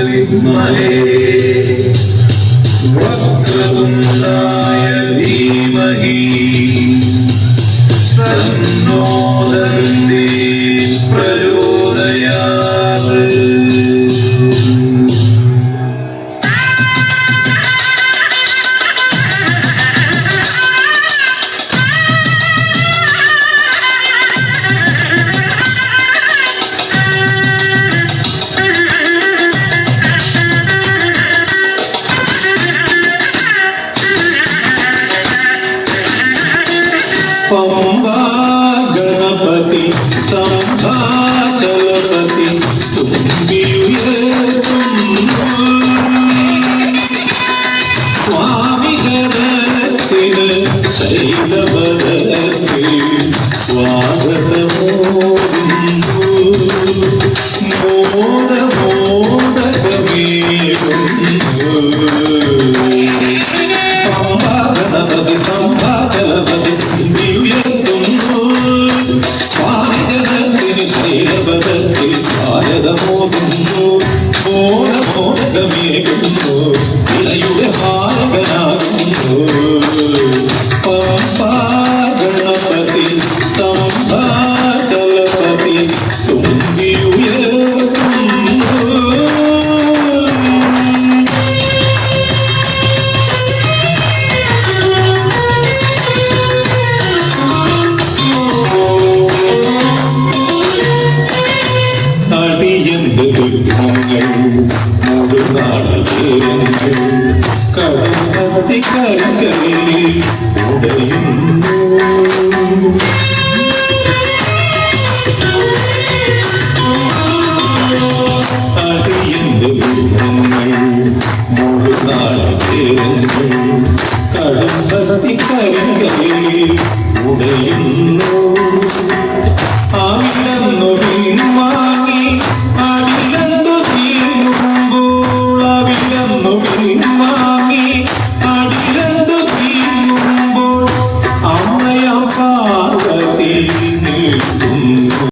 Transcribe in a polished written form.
विद्महे वक्रतुण्डाय धीमहि तन्नो दन्ती प्रचोदयात्। पंबा गणपति संभाचलपति स्वामी गणतिन शैलवदति स्वागत मोद मोदकमे पंबा गणपति संभाचलपति ഇലയുടെ ഭാഗനാകുന്നു പമ്പാ ഗണപതി സംഭാചലപതി തുമ്പിയുയർത്തുന്നു. അടിയന്റെ ദുഃഖങ്ങൾ കടത്തി കരകളിൽ ഉടയുന്നു.